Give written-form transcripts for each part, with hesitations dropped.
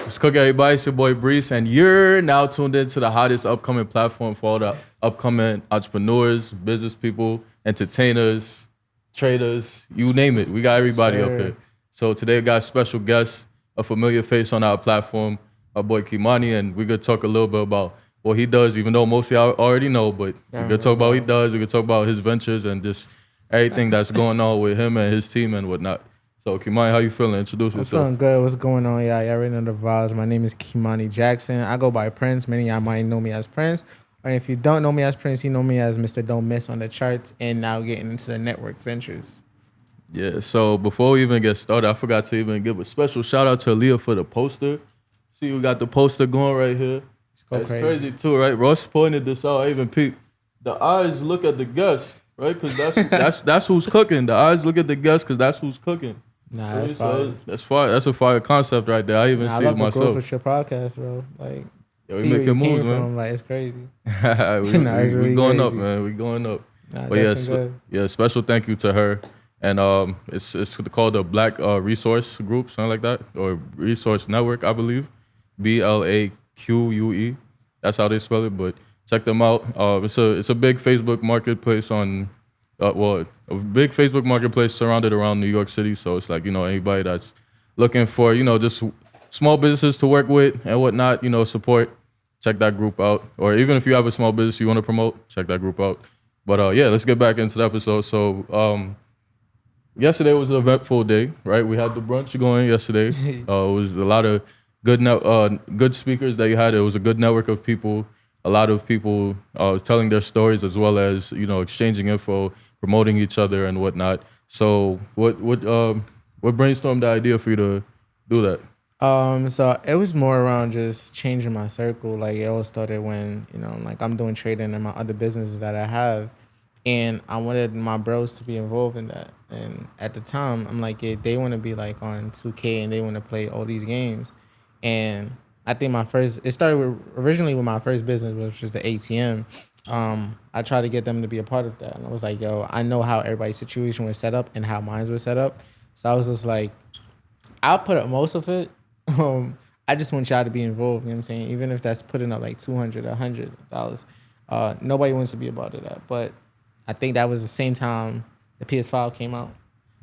What's cooking, everybody? It's your boy Brees, and you're now tuned into the hottest upcoming platform for all the upcoming entrepreneurs, business people, entertainers, traders, you name it. We got everybody up here. So today we got a special guest, a familiar face on our platform, our boy Kimani, and we're gonna talk a little bit about what he does, even though mostly I already know, but we're gonna talk about what he does, we're gonna talk about his ventures and just everything that's going on with him and his team and whatnot. So Kimani, how you feeling? Introduce yourself. I'm feeling good. What's going on? Yeah, y'all already know the vibes. My name is Kimani Jackson. I go by Prince. Many of y'all might know me as Prince. And if you don't know me as Prince, you know me as Mr. Don't Miss on the charts and now getting into the network ventures. Yeah, so before we even get started, I forgot to even give a special shout out to Aaliyah for the poster. See, we got the poster going right here. It's crazy too, right? Ross pointed this out. I even peeped. The eyes look at the guest, right? Because that's who's cooking. The eyes look at the guest because that's who's cooking. Nah, that's fire. That's fire. That's a fire concept right there. I even see it myself. I love the growth of your podcast, bro. Like, yeah, we making moves, man. From, like, it's crazy. we going up, man. We going up. Nah, but yeah, special thank you to her. And it's called the Black Resource Group, something like that, or Resource Network, I believe. BLAQUE. That's how they spell it. But check them out. It's a big Facebook marketplace on. A big Facebook marketplace surrounded around New York City. So it's like, anybody that's looking for, just small businesses to work with and whatnot, support, check that group out. Or even if you have a small business you want to promote, check that group out. But yeah, let's get back into the episode. So yesterday was an eventful day, right? We had the brunch going yesterday. It was a lot of good speakers that you had. It was a good network of people. A lot of people telling their stories as well as, exchanging info, promoting each other and whatnot. So what brainstormed the idea for you to do that? So it was more around just changing my circle. Like, it all started when, like, I'm doing trading in my other businesses that I have, and I wanted my bros to be involved in that. And at the time, I'm like, yeah, they want to be like on 2K and they want to play all these games. And I think it started originally with my first business, which was the ATM. I tried to get them to be a part of that. And I was like, yo, I know how everybody's situation was set up and how mine was set up. So I was just like, I'll put up most of it. I just want y'all to be involved, you know what I'm saying? Even if that's putting up like $200, $100. Nobody wants to be a part of that. But I think that was the same time the PS5 came out.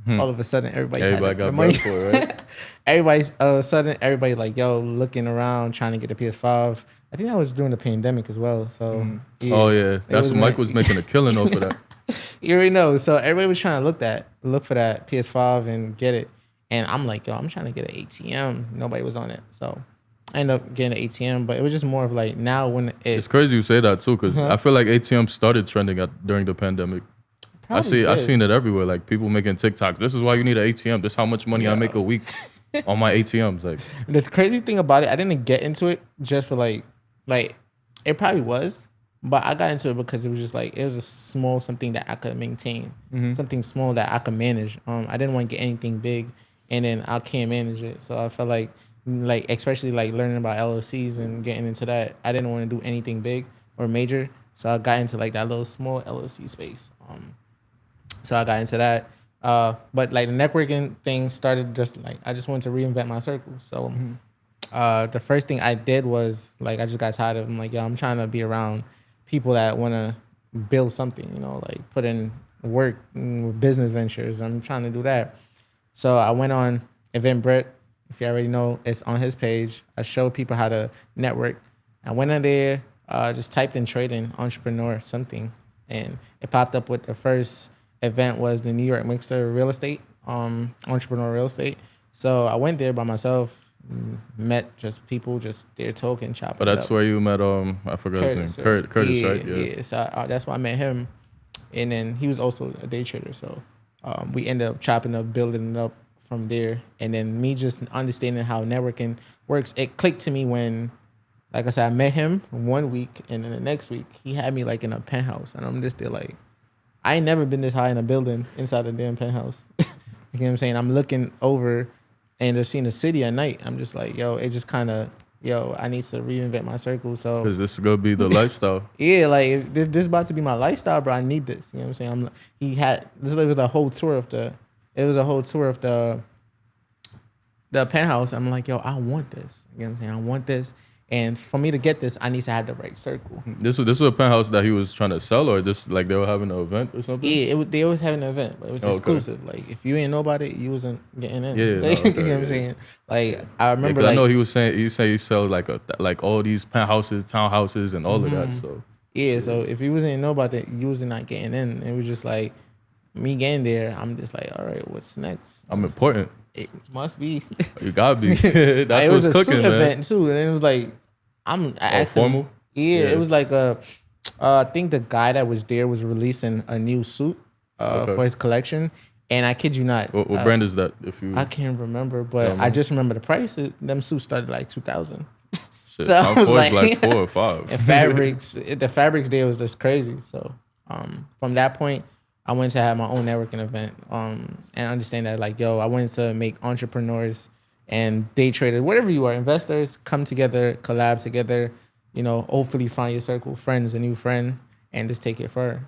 All of a sudden, everybody got the money for it, right? Everybody like, yo, looking around, trying to get the PS5. I think that was during the pandemic as well. So, yeah. Oh, yeah. That's when Mike was making a killing off of that. You already know. So, everybody was trying to look for that PS5 and get it. And I'm like, yo, I'm trying to get an ATM. Nobody was on it. So, I ended up getting an ATM. But it was just more of like now when it's crazy you say that, too, because I feel like ATM started trending during the pandemic. I've seen it everywhere. Like, people making TikToks. This is why you need an ATM. This is how much money I make a week on my ATMs. Like, the crazy thing about it, I didn't get into it just for like it probably was, but I got into it because it was just like, it was a small something that I could maintain, something small that I could manage. I didn't want to get anything big, and then I can't manage it. So I felt like especially like learning about LLCs and getting into that, I didn't want to do anything big or major. So I got into like that little small LLC space. So I got into that. But like the networking thing started just like, I just wanted to reinvent my circle. So the first thing I did was like, I just got tired of, I'm like, yo, I'm trying to be around people that want to build something, like put in work, business ventures. I'm trying to do that. So I went on Eventbrite. If you already know, it's on his page. I showed people how to network. I went in there, just typed in trading, entrepreneur, something. And it popped up with the first event was the New York Mixer Real Estate, entrepreneur real estate. So I went there by myself, met just people just there talking, chopping. But that's where you met I forgot his name, Curtis, right? Yeah. So that's why I met him, and then he was also a day trader. So we ended up chopping up, building it up from there, and then me just understanding how networking works. It clicked to me when, like I said, I met him 1 week, and then the next week he had me like in a penthouse, and I'm just there like, I ain't never been this high in a building inside a damn penthouse. You know what I'm saying? I'm looking over and just seeing the city at night. I'm just like, yo, it just kind of, I need to reinvent my circle. So, because this is going to be the lifestyle. Yeah, like, if this is about to be my lifestyle, bro, I need this. You know what I'm saying? This was a whole tour of the the penthouse. I'm like, yo, I want this. You know what I'm saying? I want this. And for me to get this, I need to have the right circle. This was a penthouse that he was trying to sell, or just like they were having an event or something. Yeah, they always having an event, but it was exclusive. Like if you ain't know about it, you wasn't getting in. You know what I'm saying? Like I remember, I know he was saying he sell like all these penthouses, townhouses, and all of that. So so if you wasn't know about it, you wasn't not getting in. It was just like me getting there. I'm just like, all right, what's next? I'm important. It must be. You gotta be. That's what's cooking, man. It was a suit event too, and it was like I asked formal? him. Yeah, it was like I think the guy that was there was releasing a new suit for his collection, and I kid you not. What brand is that? I can't remember, but I just remember the price. Them suits started like 2,000. Shit, so I was like 4 or 5. And fabrics, the fabrics there was just crazy. So from that point, I went to have my own networking event and understand that like, yo, I wanted to make entrepreneurs and day traders, whatever you are, investors, come together, collab together, you know, hopefully find your circle, friends, a new friend, and just take it far.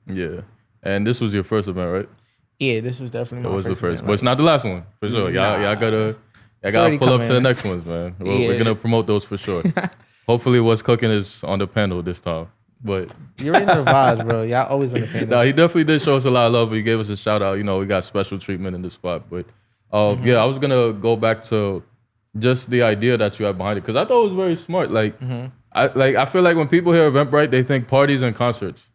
Yeah. And this was your first event, right? Yeah, this was definitely my first. It was the first, but it's not the last one, for sure. Y'all gotta pull up to the next ones, man. We're gonna promote those for sure. Hopefully what's cooking is on the panel this time. But you're in the vibes, bro. Y'all always on the panel. No, he definitely did show us a lot of love. He gave us a shout out. You know, we got special treatment in the spot. But yeah, I was gonna go back to just the idea that you had behind it, because I thought it was very smart. Like, I feel like when people hear Eventbrite, they think parties and concerts,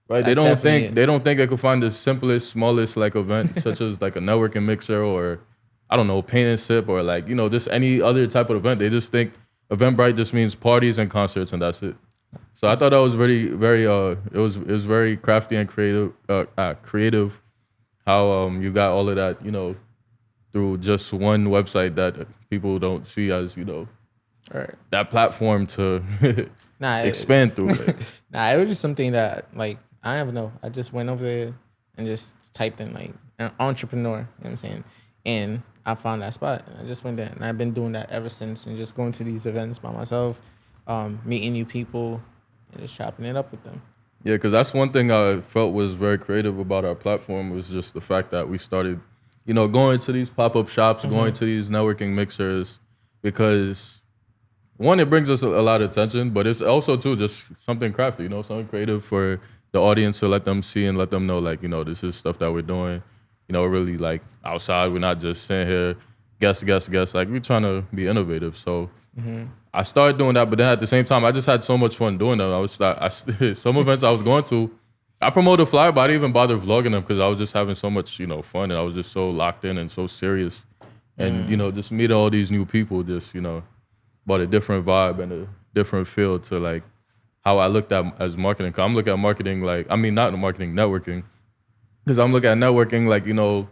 right? They don't think they could find the simplest, smallest like event, such as like a networking mixer or I don't know, paint and sip, or like, you know, just any other type of event. They just think Eventbrite just means parties and concerts, and that's it. So I thought that was very, very it was very crafty and creative how you got all of that, you know, through just one website that people don't see as, you know, that platform to expand through. It was just something that, like, I don't know. I just went over there and just typed in, like, an entrepreneur, you know what I'm saying? And I found that spot. And I just went there. And I've been doing that ever since, and just going to these events by myself, meeting new people, and just chopping it up with them. Yeah, because that's one thing I felt was very creative about our platform, was just the fact that we started, you know, going to these pop-up shops, going to these networking mixers, because one, it brings us a lot of attention, but it's also too just something crafty, you know, something creative for the audience to let them see and let them know, like, you know, this is stuff that we're doing. You know, really like outside. We're not just sitting here, guess. Like, we're trying to be innovative. So I started doing that, but then at the same time, I just had so much fun doing them. Some events I was going to, I promoted flyer, but I didn't even bother vlogging them because I was just having so much, you know, fun, and I was just so locked in and so serious. And, you know, just meeting all these new people, just, you know, brought a different vibe and a different feel to like how I looked at as marketing. 'Cause I'm looking at marketing like, I mean, not marketing, networking. Because I'm looking at networking like, you know,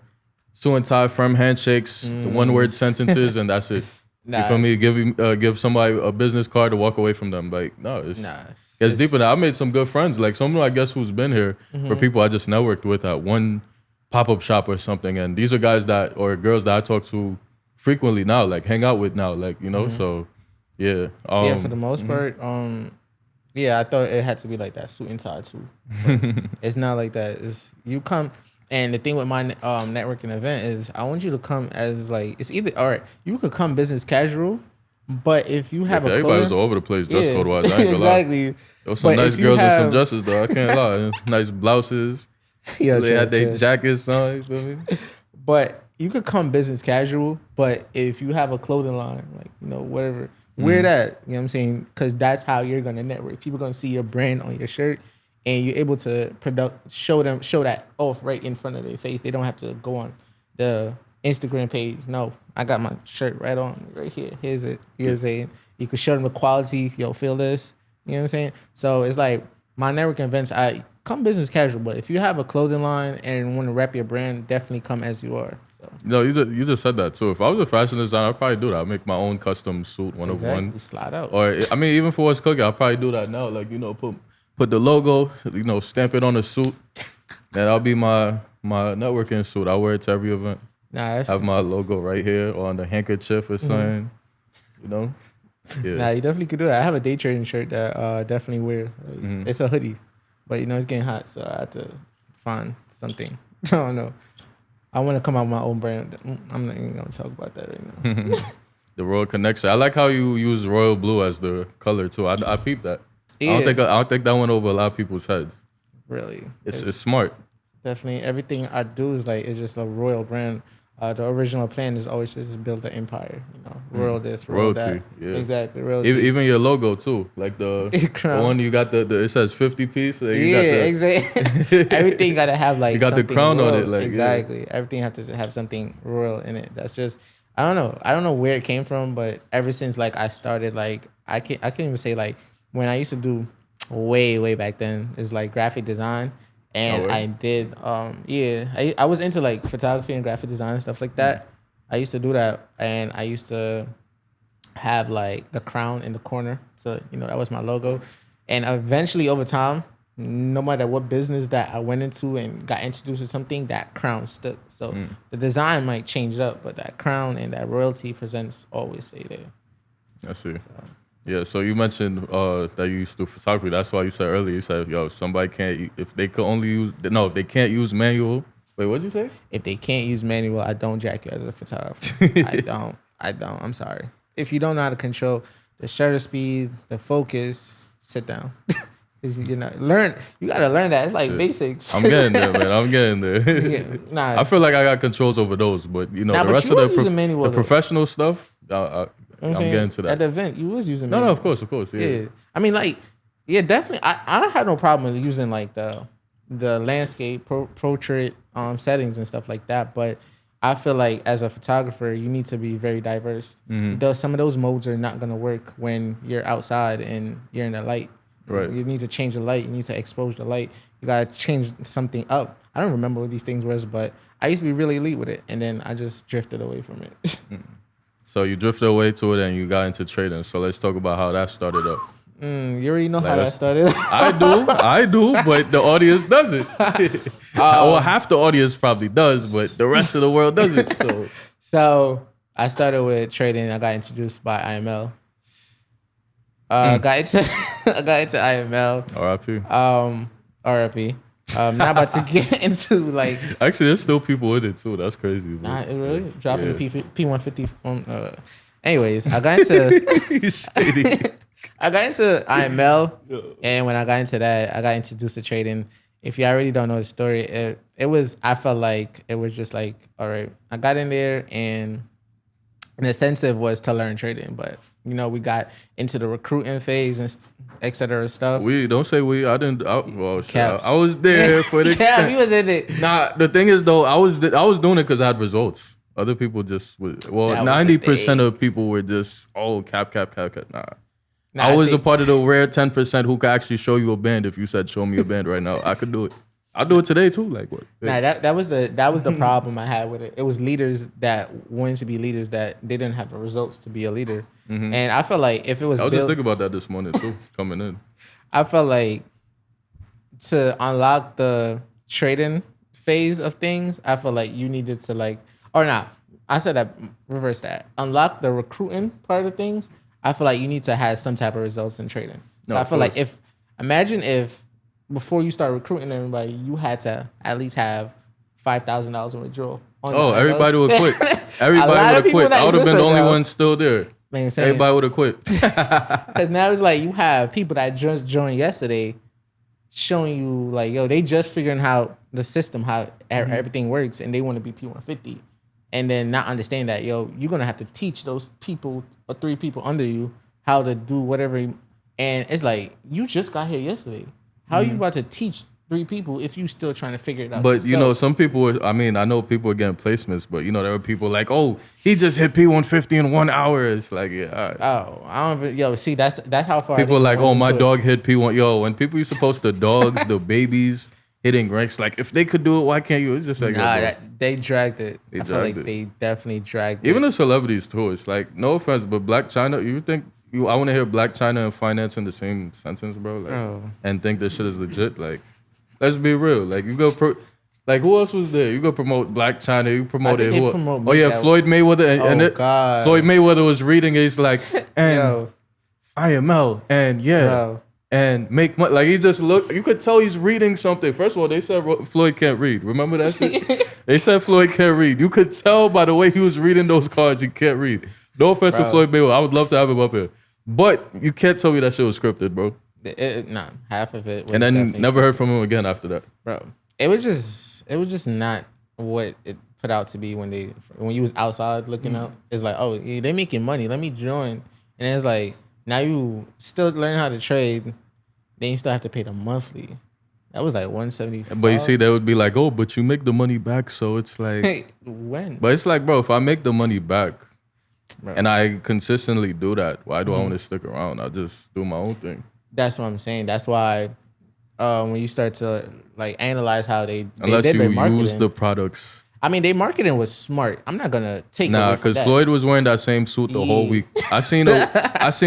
suit and tie, firm handshakes, the one-word sentences, and that's it. You feel me? Give somebody a business card to walk away from them. Like, no, it's deeper than that. I made some good friends. Like, someone, I guess, who's been here for people I just networked with at one pop-up shop or something. And these are guys that, or girls that I talk to frequently now, like hang out with now, like, you know, so yeah. For the most part, yeah, I thought it had to be like that, suit and tie too. It's not like that. It's you come, and the thing with my networking event is I want you to come as like, it's either, all right, you could come business casual, but if you have everybody was all over the place dress code wise. I ain't gonna lie. There was some nice girls with some dresses though. I can't lie. Nice blouses. Yeah, they had their jackets on. You feel me? But you could come business casual, but if you have a clothing line, like, you know, whatever. Wear that, you know what I'm saying? Because that's how you're gonna network. People gonna see your brand on your shirt, and you're able to show that off right in front of their face. They don't have to go on the Instagram page. No, I got my shirt right here. Here's it. You know what I'm saying? You can show them the quality. Yo, feel this. You know what I'm saying? So it's like my networking events. I come business casual, but if you have a clothing line and want to rep your brand, definitely come as you are. So. No, you just said that too. If I was a fashion designer, I'd probably do that. I'd make my own custom suit, one of one. Slide out. Or I mean, even for what's cooking, I'll probably do that now. Like, you know, put the logo, you know, stamp it on the suit. That'll be my networking suit. I wear it to every event. Have my logo right here or on the handkerchief or something. You know? Yeah. Nah, you definitely could do that. I have a day trading shirt that definitely wear. It's a hoodie, but you know it's getting hot, so I have to find something. I don't know. I want to come out with my own brand. I'm not even gonna talk about that right now. The royal connection. I like how you use royal blue as the color too. I peeped that. Yeah. I don't think that went over a lot of people's heads. Really, It's smart. definitely everything I do is like it's just a royal brand. The original plan is always just to build the empire. You know, royal this, royal Royalty, that. yeah. Exactly, royalty. Even your logo too, like the Crown. one you got the it says 50 piece. Like you Yeah, got the, exactly. Everything gotta have like You got the something crown on royal. it, like, yeah. exactly. Everything have to have something royal in it. That's just I don't know. I don't know where it came from, but ever since like I started like I can't even say like when I used to do way back then is like graphic design. And word? I did I was into like photography and graphic design and stuff like that. I used to do that, and I used to have like the crown in the corner. So, you know, that was my logo. And eventually over time, no matter what business that I went into and got introduced to something, that crown stuck. So the design might change up, but that crown and that royalty presents always stay there. I see. Yeah, so you mentioned that you used to do photography. That's why you said earlier, you said, yo, somebody can't, if they could only use, no, if they can't use manual. Wait, what'd you say? If they can't use manual, I don't jack you as a photographer. I don't. I'm sorry. If you don't know how to control the shutter speed, the focus, sit down. You know, you gotta learn that. It's like basics. I'm getting there, man. I'm getting there. Yeah, nah. I feel like I got controls over those, but you know, Nah, the but rest you of was using manual, the though. professional stuff, You know what I'm saying? getting to that. At the event, you was using No, manual. of course, yeah. Yeah. I mean, like, yeah, definitely. I don't have no problem with using like the landscape portrait settings and stuff like that. But I feel like as a photographer, you need to be very diverse. Some of those modes are not gonna work when you're outside and you're in the light. Right. You need to change the light. You need to expose the light. You gotta change something up. I don't remember what these things was, but I used to be really elite with it, and then I just drifted away from it. So you drifted away to it and you got into trading. So let's talk about how that started up. You already know Like, how that that's- started. I do, but the audience doesn't. Well, half the audience probably does, but the rest of the world doesn't. So So I started with trading. I got introduced by IML. I got into IML. RIP. RIP. Not about to get into like Actually, there's still people in it too. That's crazy. not really dropping Yeah. the P150 on. Anyways, I got into Shady. I got into IML, and when I got into that, I got introduced to trading. If you already don't know the story, it was I felt like it was just like, all right, I got in there, and the incentive was to learn trading, but you know we got into the recruiting phase and et cetera stuff. We don't say we. I didn't. Well, shit, Caps. I was there for the Yeah, extent. he was in it. Nah, the thing is though, I was doing it because I had results. Other people just would. Well, That was the 90% thing. of people were just cap. Nah. Nah, I was a think- part of the rare 10% who could actually show you a band. If you said show me a band right now, I could do it. I'll do it today too. Like what? Nah, that was the problem I had with it. It was leaders that wanted to be leaders that they didn't have the results to be a leader, and I felt like if it was I was just built, thinking about that this morning too, coming in. I felt like to unlock the trading phase of things, I felt like you needed to like, or not. I said that reverse that. Unlock the recruiting part of things. I feel like you need to have some type of results in trading. So No, I of feel like course. imagine if before you start recruiting everybody, you had to at least have $5,000 in withdrawal. Oh, everybody would quit. lot Everybody of would have people quit. that I would have been the exist only right now. one still there. Man, I'm saying, Everybody would have quit. because now it's like you have people that just joined yesterday showing you like, yo, they just figuring out the system, how everything works, and they want to be P150. And then not understand that, yo, you're going to have to teach those people or 3 people under you how to do whatever. And it's like, you just got here yesterday. How are you about to teach 3 people if you still trying to figure it out But you know, yourself? some people. I mean, I know people are getting placements, but you know, there are people like, oh, he just hit P150 in 1 hour. It's like, yeah, all right. Oh, I don't even, yo, see, that's how far. I People are didn't like, go oh, my into it. dog hit P1. Yo, when people used to post the dogs, the babies hitting ranks, like if they could do it, why can't you? It's just like, Nah, yo, bro. they dragged it. They I feel like dragged it. they definitely dragged Even it. the celebrities too. It's like, no offense, but Black China. You think I want to hear Black China and finance in the same sentence, bro? Like, Bro. and think this shit is legit? Like, let's be real. Like, you go like who else was there? You go promote Black China. You promoted think they who? promote Oh yeah, Meek. Floyd Mayweather. And Oh, God. Floyd Mayweather was reading. He's like, and Yo, IML and yeah. bro. and make money. Like he just looked. You could tell he's reading something. First of all, they said Floyd can't read. Remember that shit? They said Floyd can't read. You could tell by the way he was reading those cards, he can't read. No offense to Floyd Mayweather. I would love to have him up here, but you can't tell me that shit was scripted, bro. Nah, half of it was and then never heard from him again after that. Bro, it was just not what it put out to be when you was outside looking out. It's like, oh, yeah, they making money. Let me join. And it's like, now you still learn how to trade. Then you still have to pay the monthly. That was like $175. But you see, they would be like, oh, but you make the money back. So it's like, hey, when? But it's like, bro, if I make the money back, bro, and I consistently do that, why do I want to stick around? I just do my own thing. That's what I'm saying. That's why when you start to like analyze how they unless did you their marketing, use the products. I mean, their marketing was smart. I'm not gonna take nah, because Floyd was wearing that same suit the whole week. I seen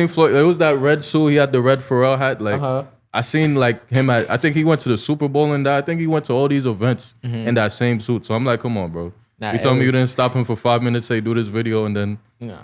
Floyd. It was that red suit. He had the red Pharrell hat. Like I seen like him at. I think he went to the Super Bowl and that. I think he went to all these events in that same suit. So I'm like, come on, bro. Nah, you told me you didn't stop him for 5 minutes, say do this video, and then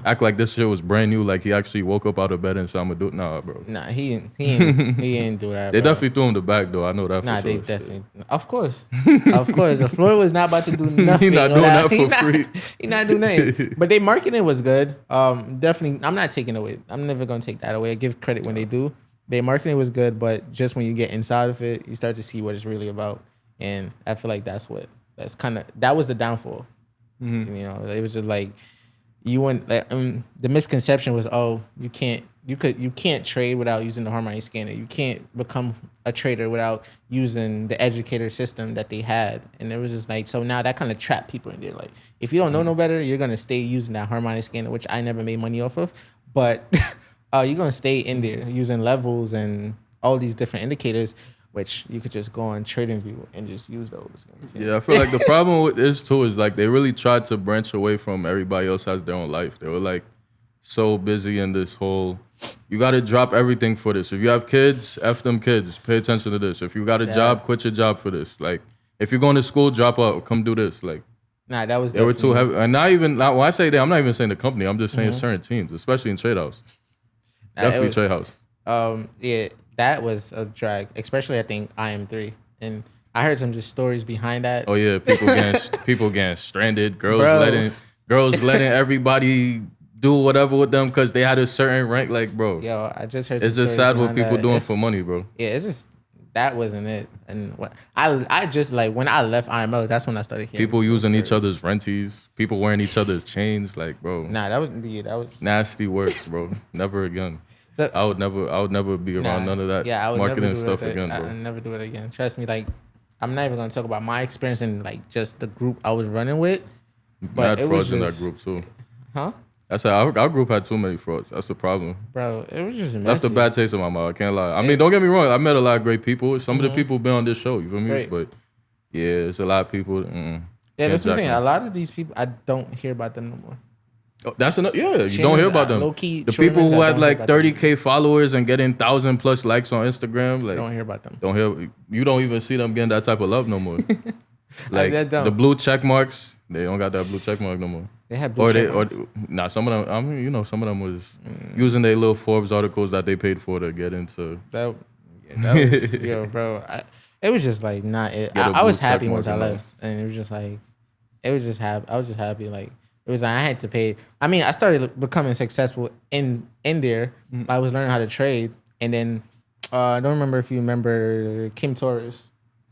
act like this shit was brand new. Like he actually woke up out of bed and said, "I'm gonna do it." Nah, bro. Nah, he ain't do that. They bro. definitely threw him the back though. I know that. Nah, for they sure. definitely. Of course. If Floyd was not about to do nothing. He not doing that for free. He not doing nothing. But their marketing was good. Definitely. I'm not taking away. I'm never gonna take that away. I give credit when they do. Their marketing was good, but just when you get inside of it, you start to see what it's really about. And I feel like that was the downfall. Mm-hmm. You know, it was just like you went. Like, the misconception was, oh, you can't trade without using the Harmony scanner. You can't become a trader without using the educator system that they had. And it was just like, so now that kind of trapped people in there. Like, if you don't know no better, you're gonna stay using that Harmony scanner, which I never made money off of. But you're gonna stay in there using levels and all these different indicators, which you could just go on TradingView and just use those. Yeah, I feel like the problem with this too is like they really tried to branch away from everybody else has their own life. They were like so busy in this whole, you got to drop everything for this. If you have kids, F them kids, pay attention to this. If you got a job, quit your job for this. Like if you're going to school, drop out, come do this. Like nah, that was they were too heavy. And when I say that, I'm not even saying the company. I'm just saying certain teams, especially in Trade House. Definitely Trade House. Yeah. That was a drag, especially I think IM3, and I heard some just stories behind that. Oh yeah, people getting stranded, girls letting everybody do whatever with them because they had a certain rank. Like, bro, yo, I just heard. It's just sad what people doing for money, bro. Yeah, it's just that wasn't it. And what I just like when I left IML, that's when I started hearing people using each other's renties, people wearing each other's chains. Like, bro, nah, that was nasty works, bro. Never again. I would never be around none of that marketing stuff again, bro. I'll never do it again. Trust me, like I'm not even gonna talk about my experience in like just the group I was running with. But mad frauds in that group too. Huh? That's our group had too many frauds. That's the problem. Bro, it was just messy. That's the bad taste in my mouth. I can't lie. I mean, don't get me wrong. I met a lot of great people. Some of the people have been on this show. You feel me? Right. But yeah, it's a lot of people. Yeah, that's what I'm saying. A lot of these people, I don't hear about them no more. Oh, that's enough. Yeah, you don't hear about them. The people who had like 30K followers and getting 1,000+ likes on Instagram, like don't hear about them. You don't even see them getting that type of love no more. Like the blue check marks, they don't got that blue check mark no more. They have blue check marks. Some of them. I mean, some of them was using their little Forbes articles that they paid for to get into. That was yo, bro. It was just like not it. I was happy once I left, and it was just like, I was just happy like. It was like I had to pay. I mean, I started becoming successful in there. I was learning how to trade, and then I don't remember if you remember Kim Torres.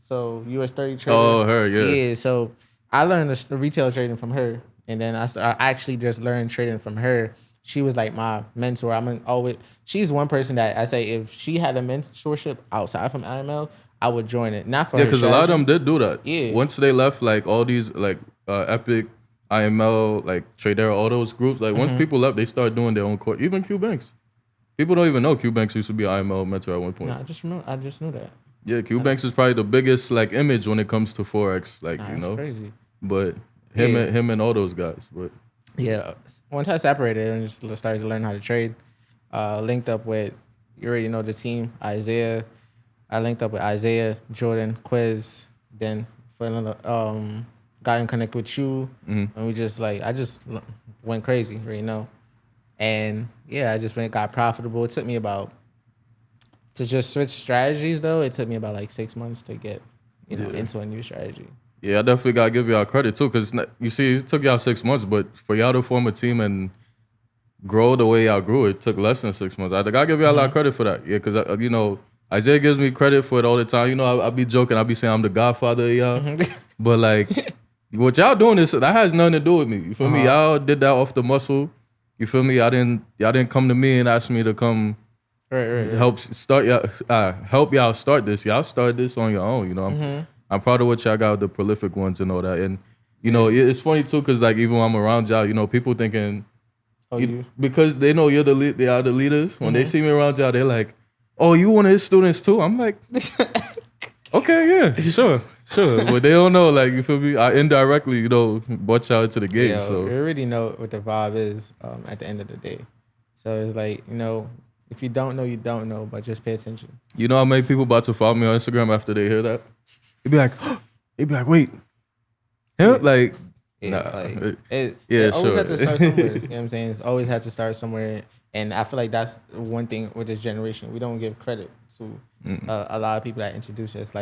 So US 30 trader. Oh, her, yeah. Yeah. So I learned the retail trading from her, and then I actually just learned trading from her. She was like my mentor. She's one person that I say if she had a mentorship outside from IML, I would join it. Not for her because a lot of them did do that. Yeah. Once they left, like all these like Epic. IML, like Tradera, all those groups. Like once people left, they started doing their own course. Even Q Banks. People don't even know Q Banks used to be IML mentor at one point. I just knew that. Yeah, Q Banks is probably the biggest like image when it comes to Forex. Like, you know. Crazy. But him and all those guys. But yeah. Once I separated and just started to learn how to trade, linked up with, you already know the team, Isaiah. I linked up with Isaiah, Jordan, Quiz, then for another got in connect with you, and we just like I just went crazy, right? You know, and yeah, I just got profitable. It took me about to just switch strategies though, it took me about like 6 months to get, into a new strategy. Yeah, I definitely gotta give y'all credit too, because you see, it took y'all 6 months, but for y'all to form a team and grow the way y'all grew, it took less than 6 months. I think I give y'all a lot of credit for that. Yeah, because Isaiah gives me credit for it all the time. I be joking, I be saying I'm the godfather of y'all, but like what y'all doing that has nothing to do with me. You feel me? Y'all did that off the muscle. You feel me? Y'all didn't come to me and ask me to come help start help y'all start this. Y'all started this on your own. I'm proud of what y'all got with the prolific ones and all that. And it's funny too, because like even when I'm around y'all, people thinking because they know you're the lead, they are the leaders. When they see me around y'all, they're like, "Oh, you one of his students too?" I'm like, "Okay, yeah, sure." But they don't know, like, you feel me? I indirectly, brought y'all into the game. Yeah, so we already know what the vibe is at the end of the day. So it's like, if you don't know, you don't know, but just pay attention. You know how many people about to follow me on Instagram after they hear that? They'd be like, wait, him? Like, it always had to start somewhere. You know what I'm saying? It's always had to start somewhere. And I feel like that's one thing with this generation. We don't give credit to a lot of people that introduce us.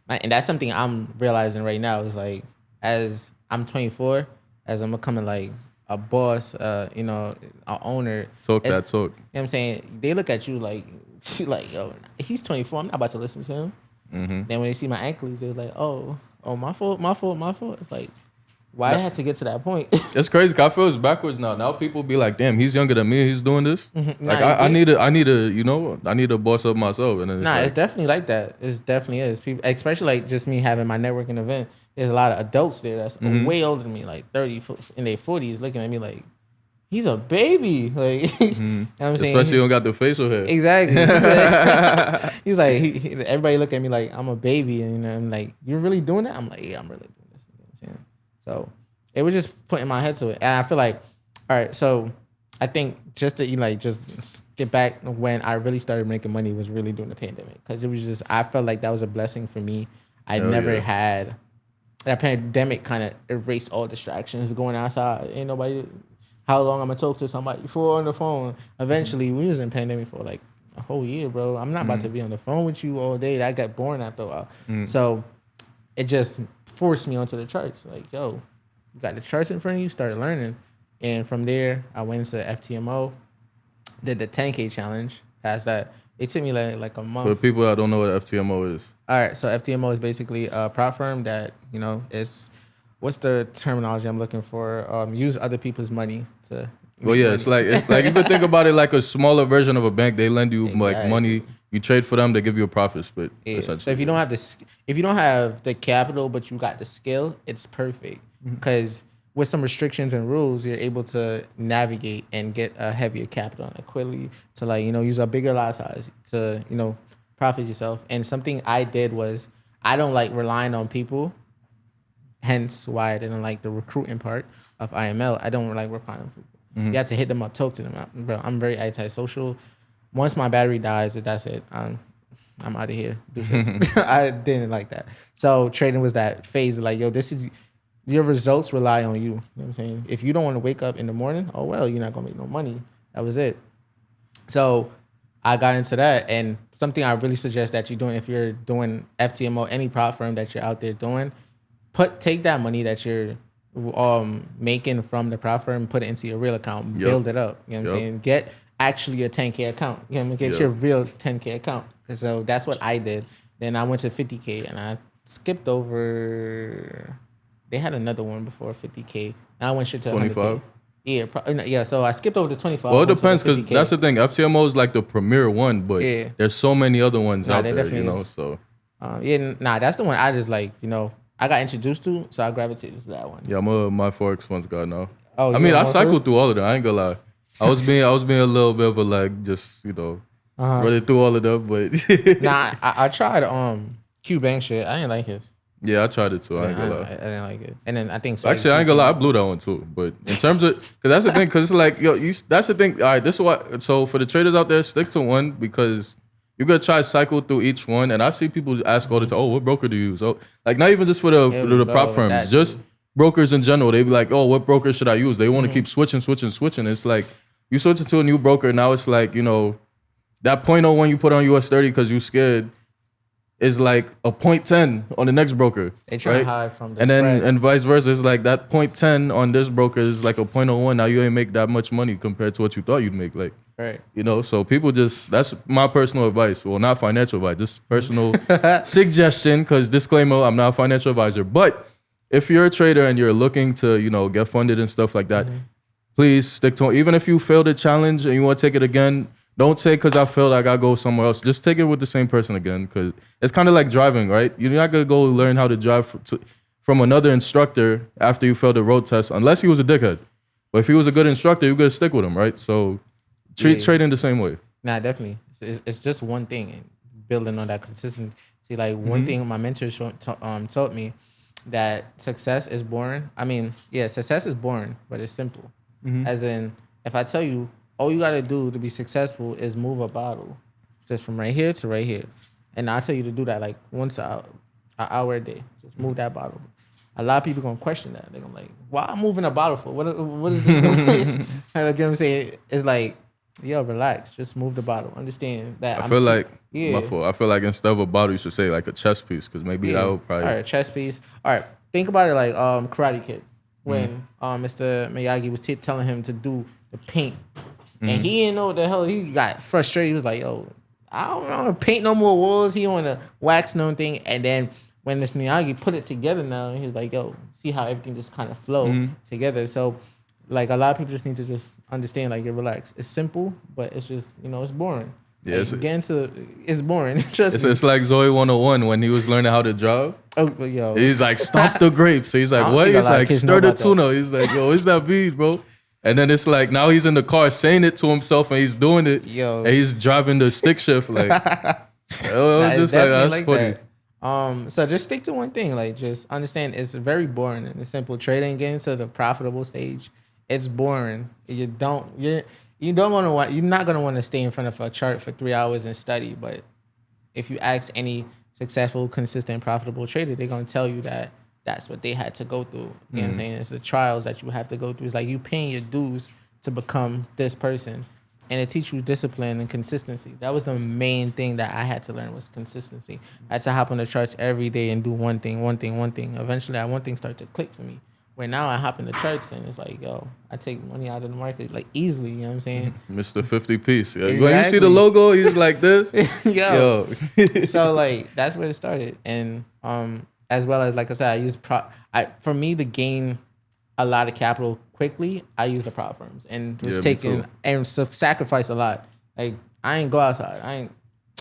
And that's something I'm realizing right now is like, as I'm 24, as I'm becoming like a boss, an owner. Talk. You know what I'm saying? They look at you like, yo, he's 24. I'm not about to listen to him. Then when they see my ankles, they're like, oh, my fault. It's like, why I had to get to that point? It's crazy. I feel it's backwards now. Now people be like, damn, he's younger than me. He's doing this. I need to boss up myself. And then it's definitely like that. It definitely is. People, especially like just me having my networking event. There's a lot of adults there that's way older than me, like 30 in their 40s, looking at me like, he's a baby. Like, you know what I'm saying? Especially you don't got the facial hair. Exactly. He's like, everybody look at me like I'm a baby, and I'm like, you're really doing that? I'm like, yeah, I'm really doing this. You know what I'm saying? So it was just putting my head to it. And I feel like, all right, so I think just to just get back when I really started making money was really during the pandemic. Because it was just, I felt like that was a blessing for me. I never had, that pandemic kind of erased all distractions going outside. Ain't nobody, how long I'm going to talk to somebody for on the phone. Eventually, we was in pandemic for like a whole year, bro. I'm not about to be on the phone with you all day. That got boring after a while. So it just forced me onto the charts. Like, yo, you got the charts in front of you, started learning. And from there, I went into FTMO, did the 10K challenge, passed that. It took me like a month. For people that don't know what FTMO is. All right, so FTMO is basically a prop firm that, is, what's the terminology I'm looking for? Use other people's money to. Well, yeah, it's like you could think about it like a smaller version of a bank. They lend you like money. You trade for them, they give you a profit split. So if you don't have the capital but you got the skill, it's perfect. Because with some restrictions and rules, you're able to navigate and get a heavier capital and liquidity to use a bigger lot size to profit yourself. And something I did was I don't like relying on people. Hence why I didn't like the recruiting part of IML. I don't like relying on people. You have to hit them up, talk to them. Bro, I'm very anti-social. Once my battery dies, that's it. I'm out of here. I didn't like that. So trading was that phase of like, yo, this is your results rely on you. You know what I'm saying? If you don't want to wake up in the morning, oh well, you're not gonna make no money. That was it. So I got into that, and something I really suggest that you're doing if you're doing FTMO, any prop firm that you're out there doing, take that money that you're making from the prop firm, put it into your real account, build it up. You know what I'm saying? Get actually a 10K account. You know what I mean? Get your real 10K account. So that's what I did. Then I went to 50K and I skipped over. They had another one before 50K. And I went straight to 25. Yeah, so I skipped over to 25. Well, it depends because that's the thing. FTMO is like the premier one, but there's so many other ones out there, So that's the one I just I got introduced to, so I gravitated to that one. Yeah, I'm my Forex funds guy now. Oh, I mean, I cycled through all of them. I ain't gonna lie. I was being a little bit of a just running through all of them, but I tried Q Bank shit. I didn't like it. Yeah, I tried it too. I ain't gonna lie. I didn't like it. And then I think actually I ain't gonna lie, I blew that one too. But in terms of, because that's the thing, because it's like that's the thing. All right, this is what. So for the traders out there, stick to one because you're gonna try to cycle through each one. And I see people ask all the time, "Oh, what broker do you use?" Oh, like not even just for the prop firms, just brokers in general. They be like, "Oh, what broker should I use?" They want to keep switching. It's like you switch to a new broker, now it's like that .01 you put on US 30 because you scared is like a .10 on the next broker. They try to right? hide from the And spread. then and vice versa. It's like that .10 on this broker is like a .01. Now you ain't make that much money compared to what you thought you'd make. Like, right. you know, so people just, that's my personal advice. Well, not financial advice, just personal suggestion, because disclaimer, I'm not a financial advisor. But if you're a trader and you're looking to, you know, get funded and stuff like that, please stick to it. Even if you failed a challenge and you want to take it again, don't say because I failed, I got to go somewhere else. Just take it with the same person again, because it's kind of like driving, right? You're not going to go learn how to drive from another instructor after you failed the road test, unless he was a dickhead. But if he was a good instructor, you're going to stick with him, right? So treat trading the same way. Nah, definitely. It's just one thing, and building on that consistency. Like one thing my mentor taught me, that success is boring. I mean, yeah, success is boring, but it's simple. As in, if I tell you, all you gotta do to be successful is move a bottle, just from right here to right here, and I tell you to do that like once an hour a day. Just move that bottle. A lot of people gonna question that. They're gonna like, why I'm moving a bottle for? What is this? Like, what I'm saying? It's like, yo, relax. Just move the bottle. Understand that. I feel like instead of a bottle, you should say like a chess piece, because maybe that would probably. All right, chess piece. All right, think about it like Karate Kid, when Mr. Miyagi was telling him to do the paint, and he didn't know what the hell. He got frustrated. He was like, yo, I don't want to paint no more walls. He don't want to wax no thing. And then when Mr. Miyagi put it together now, he's like, yo, see how everything just kind of flow together. So like a lot of people just need to just understand, like, you relax. It's simple, but it's just, you know, it's boring. Yeah, like, it's boring. It's like Zoe 101 when he was learning how to draw. Oh, yo. He's like, stop the grapes. So he's like, what? He's like, stir the tuna. He's like, yo, what's that bead, bro? And then it's like, now he's in the car saying it to himself and he's doing it. Yo. And he's driving the stick shift. Like, just like, that's like funny. That. So just stick to one thing. Like, just understand it's very boring and it's simple. Trading, getting to the profitable stage, it's boring. You're not gonna want to stay in front of a chart for 3 hours and study. But if you ask any successful, consistent, profitable trader, they're gonna tell you that that's what they had to go through. You know what I'm saying? It's the trials that you have to go through. It's like you paying your dues to become this person, and it teaches you discipline and consistency. That was the main thing that I had to learn, was consistency. I had to hop on the charts every day and do one thing. Eventually, that one thing started to click for me. Where now I hop in the charts and it's like, yo, I take money out of the market like easily, you know what I'm saying? Mr. 50 piece. Exactly. When you see the logo, he's like this. Yo. So like that's where it started. And as well as, like I said, I use for me to gain a lot of capital quickly, I use the prop firms and was taking and sacrifice a lot. Like I ain't go outside.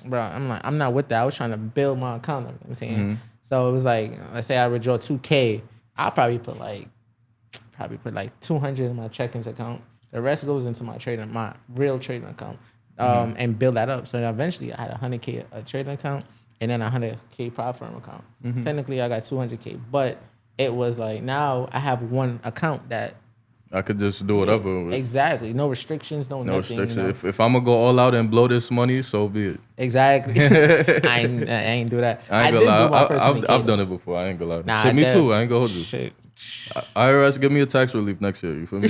I'm not with that. I was trying to build my account, you know what I'm saying? So it was like, let's say I withdraw 2K. I'll probably put like 200 in my checkings account. The rest goes into my real trading account, and build that up. So eventually I had 100K a trading account and then a 100K prop firm account. Technically I got 200K, but it was like, now I have one account that I could just do whatever. Exactly. No restrictions, no nothing. Restrictions. You know? If I'm gonna go all out and blow this money, so be it. Exactly. I ain't do that. I ain't gonna lie. I've done it before. I ain't gonna lie. Nah, shit, me too. I ain't gonna hold you. Shit. IRS, give me a tax relief next year. You feel me?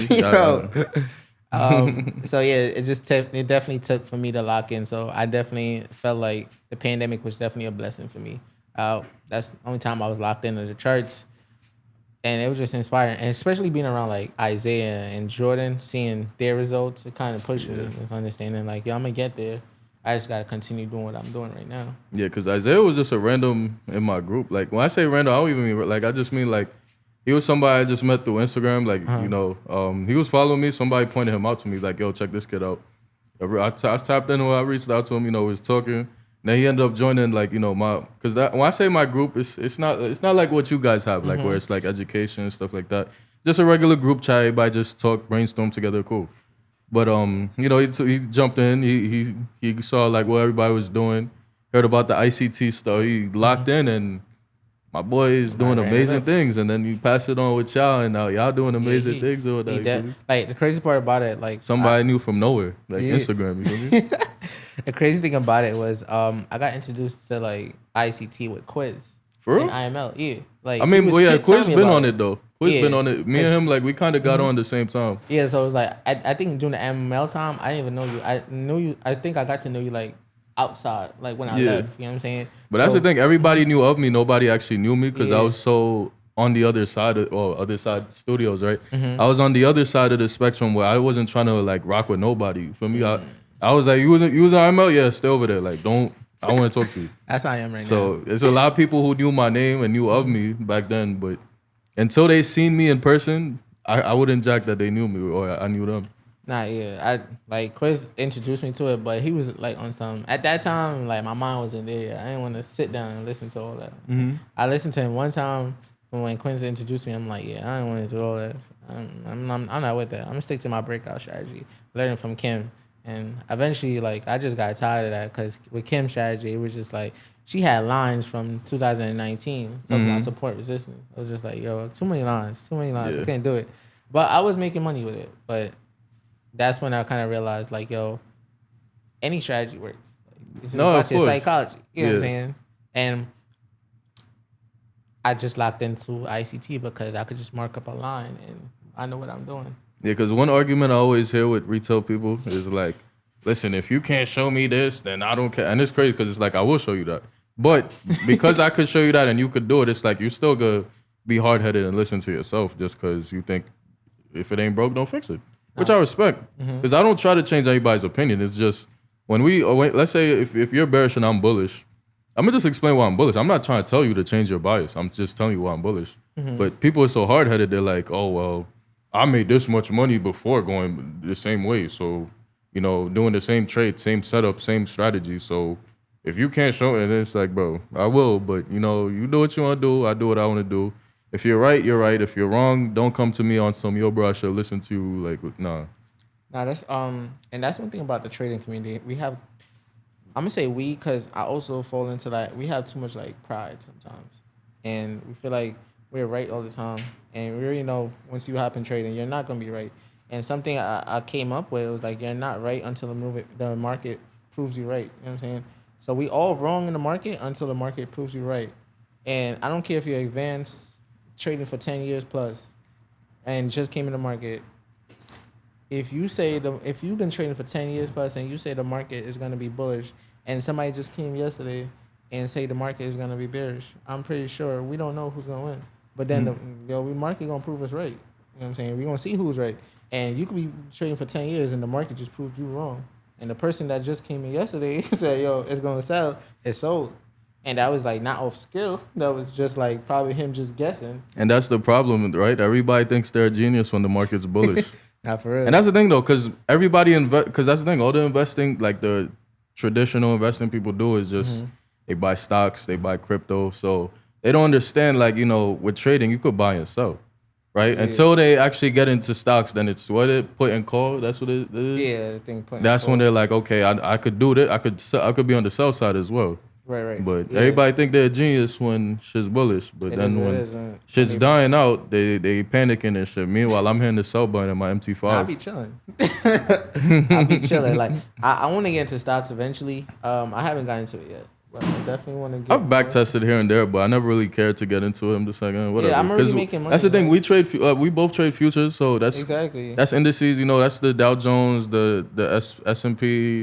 So yeah, it definitely took for me to lock in. So I definitely felt like the pandemic was definitely a blessing for me. That's the only time I was locked into the charts. And it was just inspiring, and especially being around like Isaiah and Jordan, seeing their results, it kind of pushed me into understanding like, yo, I'm gonna get there. I just gotta continue doing what I'm doing right now. Yeah, because Isaiah was just a random in my group. Like when I say random, I don't even mean like, I just mean like he was somebody I just met through Instagram. Like you know, he was following me. Somebody pointed him out to me like, yo, check this kid out. I tapped in, I reached out to him. You know, we was talking. Then he ended up joining, like, you know, because when I say my group, it's not like what you guys have, like where it's like education and stuff like that. Just a regular group chat, everybody just talk, brainstorm together, cool. But you know, he jumped in, he saw like what everybody was doing, heard about the ICT stuff, he locked in, and my boy is doing amazing things, and then you pass it on with y'all, and now y'all doing amazing things over there. Like the crazy part about it, like somebody I knew from nowhere, like Instagram, you feel me? The crazy thing about it was I got introduced to like ICT with quiz. For real? in IML. Yeah, like I mean, he was well, yeah, telling Quiz me been about on it though. Quiz Yeah, been on it. Me and 'cause- him, like, we kind of got on the same time. Yeah, so it was like I think during the IML time, I didn't even know you. I knew you. I think I got to know you like outside, like when I Yeah. left. You know what I'm saying? But that's the So, thing. Everybody knew of me. Nobody actually knew me because I Yeah. was so on the other side of, or other side studios, right? Mm-hmm. I was on the other side of the spectrum where I wasn't trying to like rock with nobody. For me, Mm. I was like, you was IML, yeah, stay over there. Like, don't. I don't want to talk to you. That's how I am right now. So it's a lot of people who knew my name and knew of me back then, but until they seen me in person, I wouldn't jack that they knew me or I knew them. Nah, yeah, I like Chris introduced me to it, but he was like on some at that time. Like my mind wasn't there. I didn't want to sit down and listen to all that. Mm-hmm. I listened to him one time when Quincy introduced me. I'm like, yeah, I don't want to do all that. I'm not with that. I'm gonna stick to my breakout strategy, learning from Kim. And eventually, like, I just got tired of that because with Kim's strategy, it was just like she had lines from 2019 talking about support resistance. I was just like, yo, too many lines. Yeah. I couldn't do it. But I was making money with it. But that's when I kind of realized, like, yo, any strategy works. Like, it's No, about of your course. psychology. You know what I'm Yeah. saying? And I just locked into ICT because I could just mark up a line and I know what I'm doing. Yeah, because one argument I always hear with retail people is like, listen, if you can't show me this, then I don't care. And it's crazy because it's like, I will show you that. But because I could show you that and you could do it, it's like you're still going to be hard-headed and listen to yourself just because you think if it ain't broke, don't fix it. Which I respect. Because I don't try to change anybody's opinion. It's just when let's say if you're bearish and I'm bullish, I'm going to just explain why I'm bullish. I'm not trying to tell you to change your bias. I'm just telling you why I'm bullish. But people are so hard-headed, they're like, oh, well, I made this much money before going the same way. So, doing the same trade, same setup, same strategy. So if you can't show it, it's like, bro, I will. But, you do what you want to do. I do what I want to do. If you're right, you're right. If you're wrong, don't come to me on some, yo, bro, I should listen to you. Like, nah. Nah, that's and that's one thing about the trading community. We have, I'm gonna say we, because I also fall into that. We have too much like pride sometimes, and we feel like we're right all the time. And we already know once you hop in trading, you're not gonna be right. And something I came up with was like, you're not right until the market proves you right. You know what I'm saying? So we all wrong in the market until the market proves you right. And I don't care if you're advanced trading for 10 years plus and just came in the market. If you've been trading for 10 years plus and you say the market is going to be bullish and somebody just came yesterday and say the market is going to be bearish, I'm pretty sure we don't know who's going to win. But then the market going to prove us right. You know what I'm saying? We're going to see who's right. And you could be trading for 10 years and the market just proved you wrong. And the person that just came in yesterday said, yo, it's going to sell. It sold. And that was like not off skill. That was just like probably him just guessing. And that's the problem, right? Everybody thinks they're a genius when the market's bullish. Not for real. And that's the thing, though, because everybody because that's the thing. All the investing, like the traditional investing people do is just they buy stocks, they buy crypto. So they don't understand, like, with trading, you could buy and sell, right? Yeah. Until they actually get into stocks, then it's put and call. That's what it is. Yeah, I think put and that's call. when they're like, okay, I could do that. I could be on the sell side as well. Right. But everybody think they're a genius when shit's bullish. But then when shit's dying out, they panicking and shit. Meanwhile, I'm hitting the sell button in my MT5. I'll be chilling. I'll be chilling. Like I want to get into stocks eventually. I haven't gotten into it yet. But I definitely want to get I've back tested here and there, but I never really cared to get into it. I'm just like, whatever. Yeah, I'm already making money. That's the thing. We both trade futures, so that's exactly. That's indices. That's the Dow Jones, the S&P,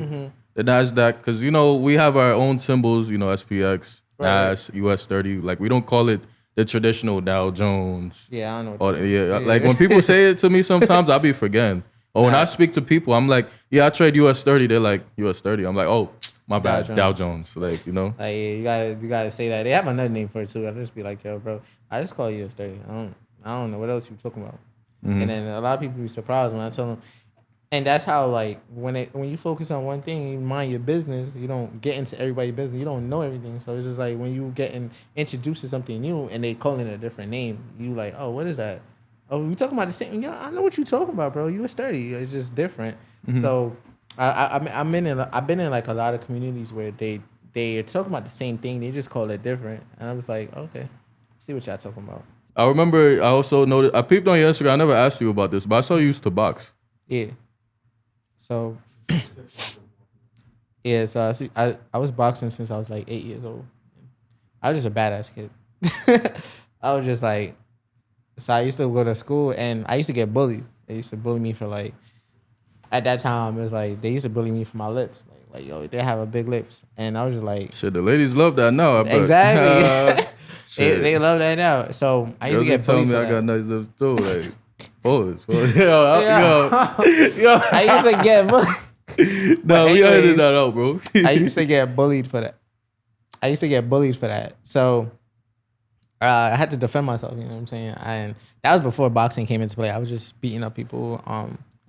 the Nasdaq. Because we have our own symbols. SPX, NAS, US 30. Like we don't call it the traditional Dow Jones. Yeah, I don't know. Like when people say it to me, sometimes I'll be forgetting. Or when I speak to people, I'm like, yeah, I trade US 30. They're like, US 30. I'm like, oh. My bad, Dow Jones. Like, Like, yeah, you gotta say that. They have another name for it too. I'll just be like, yo, bro, I just call you US 30. I don't know what else you talking about. And then a lot of people be surprised when I tell them. And that's how, like, when you focus on one thing, you mind your business. You don't get into everybody's business. You don't know everything. So it's just like when you getting introduced to something new and they calling it a different name, you like, oh, what is that? Oh, we talking about the same? Yeah, I know what you talking about, bro. US 30. It's just different. So. I've been in like a lot of communities where they are talking about the same thing. They just call it different. And I was like, okay, see what y'all talking about. I remember I also noticed, I peeped on your Instagram. I never asked you about this, but I saw you used to box. Yeah. So, yeah, so I was boxing since I was like 8 years old. I was just a badass kid. I was just like, so I used to go to school and I used to get bullied. They used to bully me for like, at that time, it was like, they used to bully me for my lips. Like yo, they have a big lips. And I was just like, Shit, the ladies love that now. I bet. exactly. Shit. they love that now. So I used to get bullied telling me for I that. got nice lips too. Like, pause. Yo, I used to get bullied. No, we anyways, edited that out, bro. I used to get bullied for that. So I had to defend myself, you know what I'm saying? And that was before boxing came into play. I was just beating up people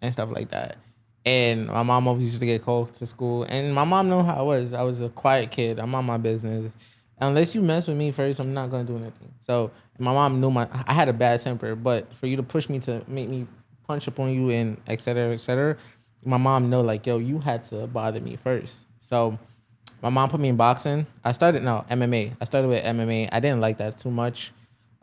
and stuff like that. And my mom always used to get called to school. And my mom knew how I was. I was a quiet kid. I'm on my business. Unless you mess with me first, I'm not going to do anything. So my mom knew I had a bad temper. But for you to push me to make me punch up on you and et cetera, my mom know like, yo, you had to bother me first. So my mom put me in boxing. MMA. I started with MMA. I didn't like that too much.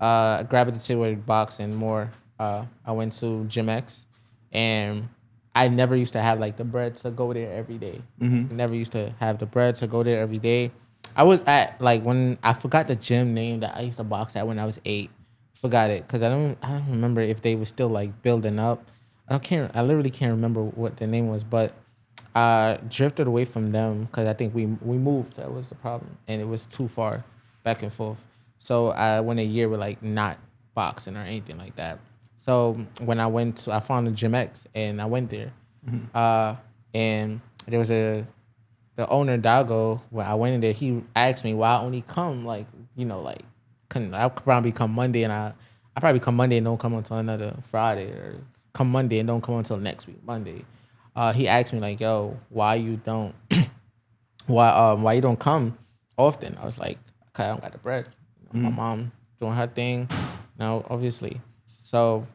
I gravitated toward boxing more. I went to Gym X, and I never used to have like the bread to go there every day. Mm-hmm. I never used to have the bread to go there every day. I was at like when I forgot the gym name that I used to box at when I was 8. Forgot it because I don't remember if they were still like building up. I literally can't remember what the name was, but I drifted away from them because I think we moved. That was the problem, and it was too far back and forth. So I went a year with like not boxing or anything like that. So when I found a Gym X and I went there, and there was the owner Dago. When I went in there, he asked me why I only come like I could probably come Monday and I probably come Monday and don't come until another Friday, or come Monday and don't come until next week Monday. He asked me like, yo, why you don't why you don't come often? I was like, okay, I don't got the bread. My mom doing her thing, obviously. So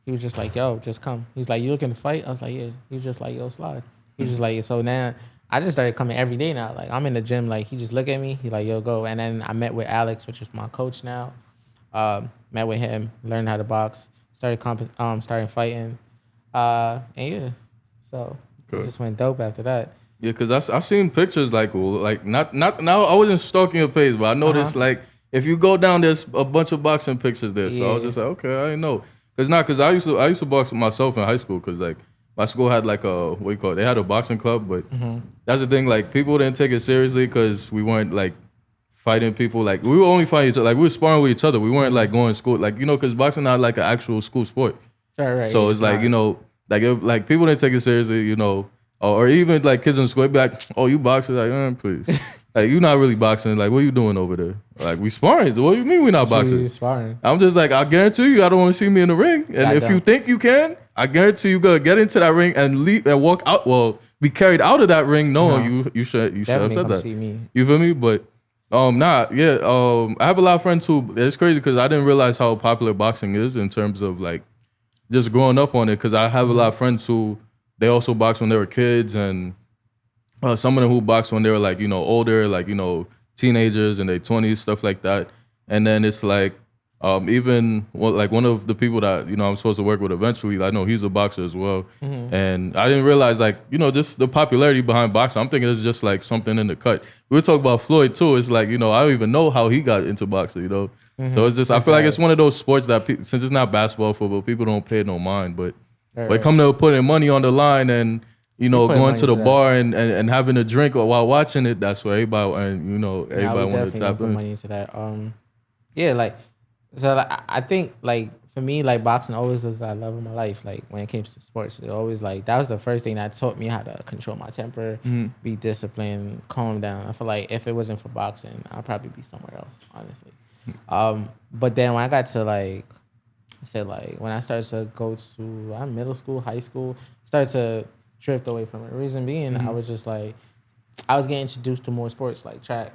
he was just like, yo, just come. He's like, you looking to fight? I was like, yeah. He was just like, yo, slide. He was just like, so now I just started coming every day now. Like I'm in the gym, like he just look at me, he like, yo, go. And then I met with Alex, which is my coach now. Met with him, learned how to box, started fighting. And yeah. So it just went dope after that. Yeah, because I seen pictures like not now. I wasn't stalking your page, but I noticed like if you go down, there's a bunch of boxing pictures there. So I was just like, okay, I didn't know. Because I used to box myself in high school because like my school had like they had a boxing club, but that's the thing. Like people didn't take it seriously because we weren't like fighting people. Like we were only fighting each other. Like we were sparring with each other. We weren't like going to school. Like because boxing not like an actual school sport. Right. So it's like like people didn't take it seriously, or even like kids in school be like, oh, you boxing? Like, please. Like, you not really boxing. Like, what are you doing over there? Like, we sparring. What do you mean we not boxing? Sparring. I'm just like, I guarantee you, I don't want to see me in the ring. And if you think you can, I guarantee you gonna get into that ring and leave and walk out. Well, be carried out of that ring. No, you should have said that. See me. You feel me? But I have a lot of friends who. It's crazy because I didn't realize how popular boxing is in terms of like just growing up on it. Because I have a lot of friends who they also boxed when they were kids, and some of them who boxed when they were like older, like teenagers in their 20s, stuff like that. And then it's like even like one of the people that I'm supposed to work with eventually, I know he's a boxer as well. And I didn't realize like just the popularity behind boxing. I'm thinking it's just like something in the cut. We were talking about Floyd too. It's like I don't even know how he got into boxing. So it's just I feel like it's one of those sports that since it's not basketball, football, people don't pay no mind. But come to putting money on the line and going to the bar and having a drink while watching it, that's where everybody everybody want to tap put in. money into that. I think like for me, like boxing always was the love of my life. Like when it came to sports, it always like that was the first thing that taught me how to control my temper, be disciplined, calm down. I feel like if it wasn't for boxing, I'd probably be somewhere else, honestly. But then when I got to when I started to go to middle school, high school, started to drift away from it. Reason being, I was just like, I was getting introduced to more sports like track,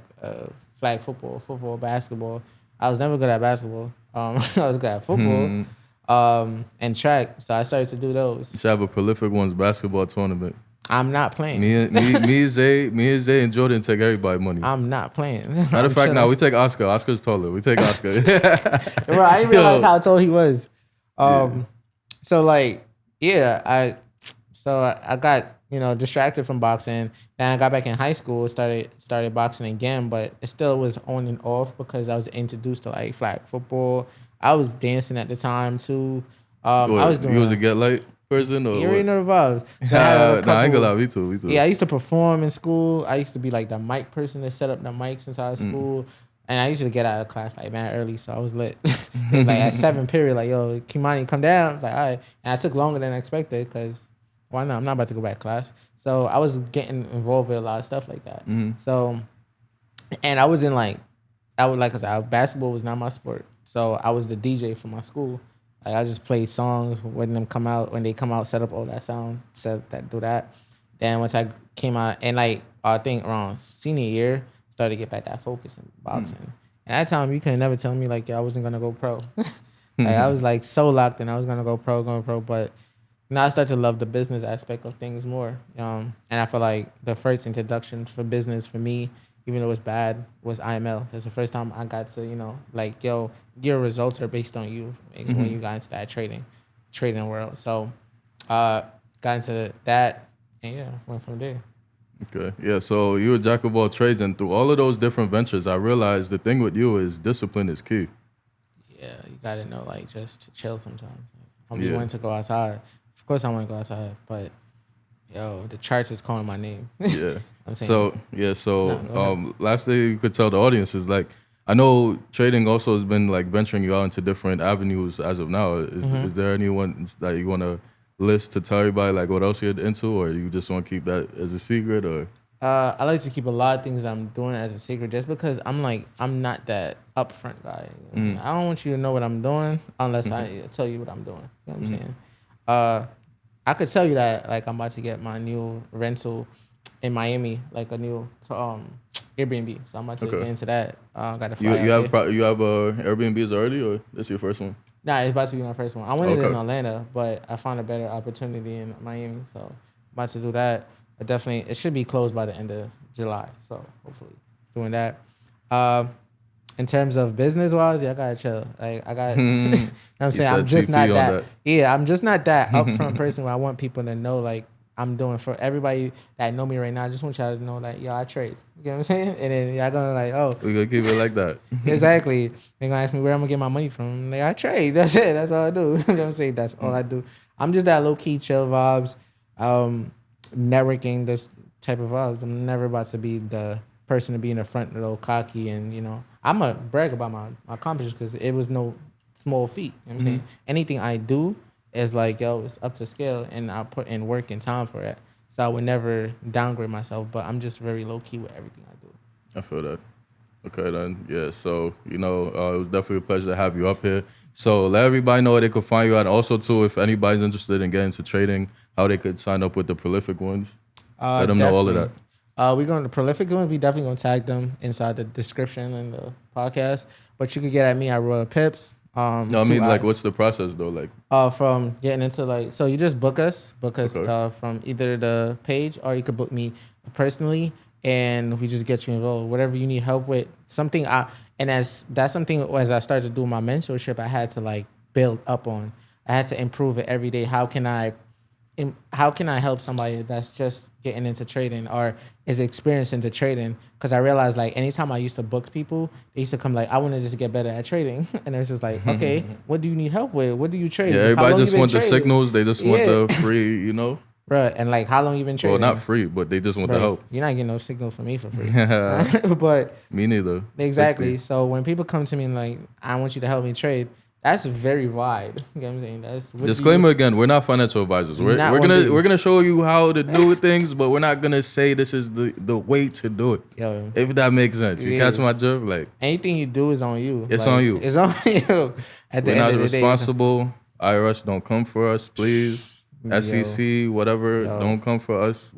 flag football, basketball. I was never good at basketball. I was good at football, and track. So I started to do those. You should have a prolific one's basketball tournament. I'm not playing. Me, Zay, and Jordan take everybody money. I'm not playing. Matter of fact, now we take Oscar. Oscar's taller. We take Oscar. Bro, I didn't realize how tall he was. So I got distracted from boxing. Then I got back in high school, started boxing again, but it still was on and off because I was introduced to like flag football. I was dancing at the time too. I was doing. You was a get light person or You already what? know the vibes. Nah, I ain't gonna lie, me too. Yeah, I used to perform in school. I used to be like the mic person that set up the mics inside of school. And I used to get out of class like man early, so I was lit. Like at 7 period, like yo, Kimani, come down. I was like, all right. And I took longer than I expected because why not? I'm not about to go back to class. So I was getting involved with a lot of stuff like that. So, and I was in like, cause basketball was not my sport. So I was the DJ for my school. Like I just played songs when they come out, set up all that sound, do that. Then once I came out, and like I think around senior year, started to get back that focus in boxing. And at that time, you could never tell me like I wasn't gonna go pro. Like I was like so locked in, I was gonna go pro. But now I start to love the business aspect of things more. And I feel like the first introduction for business for me, even though it was bad, was IML. That's the first time I got to, like, yo, your results are based on you. It's when you got into that trading world. So got into that, and yeah, went from there. Okay, yeah, so you were jack of all trades, and through all of those different ventures, I realized the thing with you is discipline is key. Yeah, you gotta know, like, just to chill sometimes. I'll be wanting to go outside. Of course I want to go outside, but, yo, the charts is calling my name. Yeah. I'm saying. So last thing you could tell the audience is, like, I know trading also has been, like, venturing you out into different avenues as of now. Is there anyone that you want to list to tell everybody like what else you're into, or you just want to keep that as a secret? Or I like to keep a lot of things I'm doing as a secret just because I'm not that upfront guy. I don't want you to know what I'm doing unless I tell you what I'm doing. You know what I'm saying? I could tell you that like I'm about to get my new rental in Miami, like a new Airbnb. So I'm about to get into that. Got to fly. You have Airbnbs already, or this your first one? Nah, it's about to be my first one. I wanted it in Atlanta, but I found a better opportunity in Miami, so I'm about to do that. But definitely, it should be closed by the end of July, so hopefully doing that. In terms of business-wise, yeah, I gotta chill. Like I got, you know what I'm saying? I'm just not that. Yeah, I'm just not that upfront person where I want people to know like I'm doing. For everybody that know me right now, I just want y'all to know that, yo, I trade. You know what I'm saying? And then y'all gonna like, oh. We're gonna keep it like that. Exactly. They're gonna ask me where I'm gonna get my money from. Like, I trade. That's it. That's all I do. You know what I'm saying? That's all I do. I'm just that low-key chill vibes, networking, this type of vibes. I'm never about to be the person to be in the front, a little cocky, and, I'm gonna brag about my accomplishments because it was no small feat. You know what I'm saying? Anything I do is like, yo, it's up to scale, and I put in work and time for it. So I would never downgrade myself, but I'm just very low key with everything I do. I feel that. Okay, then. Yeah, so, it was definitely a pleasure to have you up here. So let everybody know where they could find you at. Also, too, if anybody's interested in getting into trading, how they could sign up with the Prolific ones. Let them know all of that. We're going to Prolific ones. We definitely going to tag them inside the description and the podcast. But you could get at me at royalpiips. No, I mean, like, what's the process, though? Like, from getting into, like, so you just book us from either the page, or you could book me personally, and we just get you involved. Whatever you need help with, that's something as I started to do my mentorship, I had to, like, build up on. I had to improve it every day. How can I help somebody that's just getting into trading or is experienced into trading? Because I realized, like, anytime I used to book people, they used to come like, I want to just get better at trading. And it was just like, okay, what do you need help with? What do you trade? Yeah, everybody just want the signals. They just want the free, Right, and like, how long you been trading? Well, not free, but they just want the help. You're not getting no signal from me for free. But me neither. Exactly. 60. So when people come to me and like, I want you to help me trade, that's very wide. You know what I'm saying? That's disclaimer again. We're not financial advisors. We're gonna show you how to do things, but we're not gonna say this is the way to do it. Yo, if that makes sense, you catch my drift. Like, anything you do is on you. It's on you. It's on you. At the end of the day, we're not responsible. IRS don't come for us, please. SEC, whatever, don't come for us.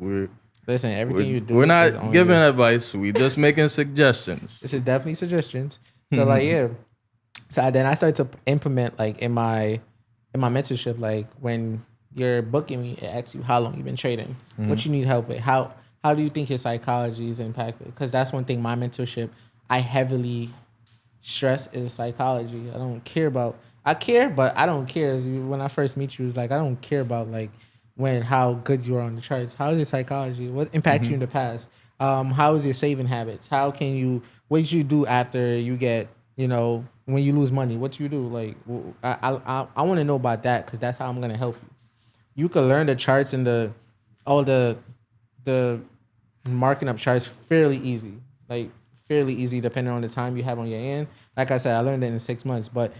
Listen, everything you do. We're not giving advice. We just making suggestions. This is definitely suggestions. So like, yeah. So then I started to implement, like, in my mentorship, like, when you're booking me, it asks you how long you've been trading, what you need help with, how do you think your psychology is impacted? Because that's one thing my mentorship I heavily stress is psychology. I care, but I don't care. When I first meet you, it's like, I don't care about, like, when how good you are on the charts? How is your psychology? What impacts you in the past? How is your saving habits? How can you? What you do after you get, when you lose money? What you do? Like, I want to know about that because that's how I'm gonna help you. You can learn the charts and all the marking up charts fairly easy. Like fairly easy depending on the time you have on your end. Like I said, I learned it in 6 months, but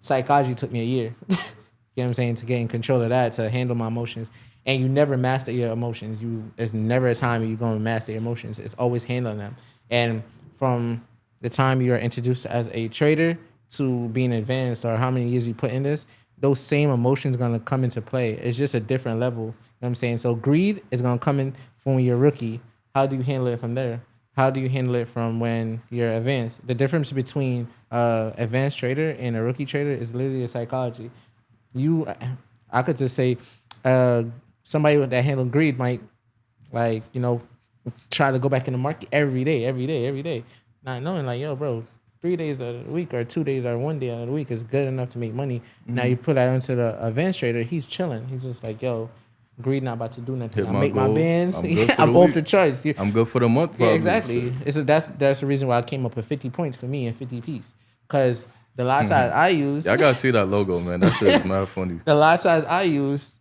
psychology took me a year. You know what I'm saying? To get in control of that, to handle my emotions. And you never master your emotions. There's never a time you're going to master your emotions. It's always handling them. And from the time you're introduced as a trader to being advanced or how many years you put in this, those same emotions going to come into play. It's just a different level. You know what I'm saying? So greed is going to come in from when you're a rookie. How do you handle it from there? How do you handle it from when you're advanced? The difference between advanced trader and a rookie trader is literally a psychology. I could just say somebody that handle greed might try to go back in the market every day, not knowing like, yo, bro, 3 days out of the week or 2 days or 1 day out of the week is good enough to make money. Mm-hmm. Now you put that into the advanced trader, he's chilling. He's just like, yo, greed not about to do nothing. I make my bands. I'm off the charts. I'm good for the month. Probably. Yeah, exactly. That's the reason why I came up with 50 points for me and 50 piece. Because the lot size I use. Yeah, I gotta see that logo, man. That shit is mad funny. The lot size I use,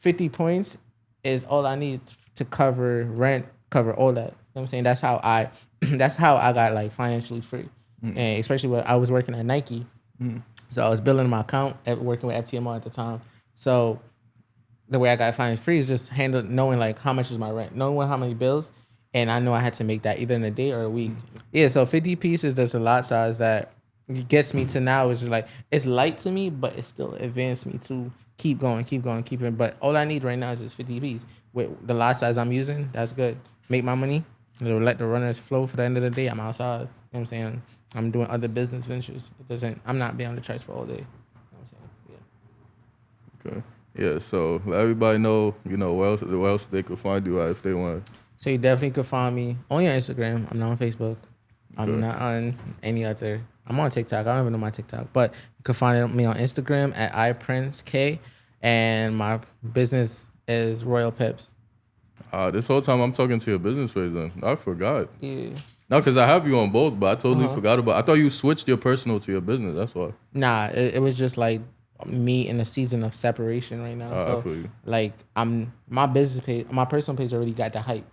50 points is all I need to cover rent, cover all that. You know what I'm saying? That's how I got like financially free. Mm. And especially when I was working at Nike. Mm. So I was building my account working with FTMO at the time. So the way I got financially free is just knowing like how much is my rent, knowing how many bills, and I know I had to make that either in a day or a week. Yeah, so 50 pieces, there's a lot size that gets me to now is like, it's light to me, but it still advanced me to keep going. But all I need right now is just 50 pieces. With the lot size I'm using, that's good. Make my money, let the runners flow for the end of the day. I'm outside. You know what I'm saying? I'm doing other business ventures. I'm not being on the charts for all day. You know what I'm saying? Yeah. Okay. Yeah, so let everybody know, where else they could find you at if they want. So you definitely could find me on your Instagram. I'm not on Facebook. I'm not on any other. I'm on TikTok. I don't even know my TikTok. But you can find me on Instagram at iPrinceK. And my business is royalpiips. This whole time I'm talking to your business page then. I forgot. Yeah. No, because I have you on both, but I totally forgot about it. I thought you switched your personal to your business. That's why. Nah, it was just like me in a season of separation right now. So I feel you. Like my business page, my personal page already got the hype.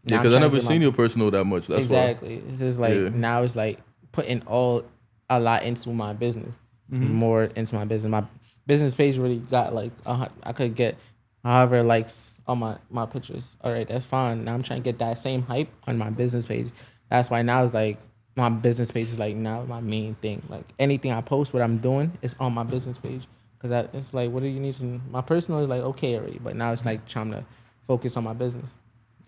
Yeah, because I never seen your personal that much. That's exactly. Why. It's just like now it's like putting a lot into my business, more into my business. My business page really got like I could get however likes on my pictures. All right, that's fine. Now I'm trying to get that same hype on my business page. That's why now it's like my business page is like now my main thing. Like anything I post, what I'm doing is on my business page. Because it's like, what do you need to... My personal is like okay already, but now it's like trying to focus on my business.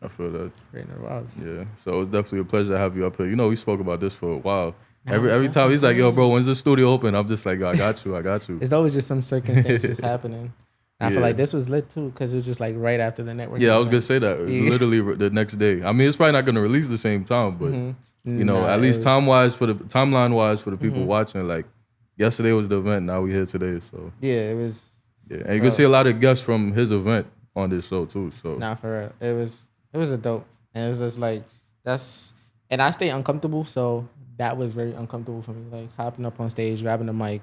I feel that. Great nervous. Yeah, so it's definitely a pleasure to have you up here. We spoke about this for a while. Every time he's like, yo, bro, when's the studio open? I'm just like, yo, I got you. It's always just some circumstances happening. And I feel like this was lit too, because it was just like right after the network. Yeah, I was going to say that. Literally the next day. I mean, it's probably not going to release the same time, but, at least timeline-wise for the people watching, like, yesterday was the event. Now we here today, so yeah, it was. Yeah, and you can see a lot of guests from his event on this show too. So nah, for real, it was a dope, and it was just like and I stay uncomfortable, so that was very uncomfortable for me. Like hopping up on stage, grabbing the mic,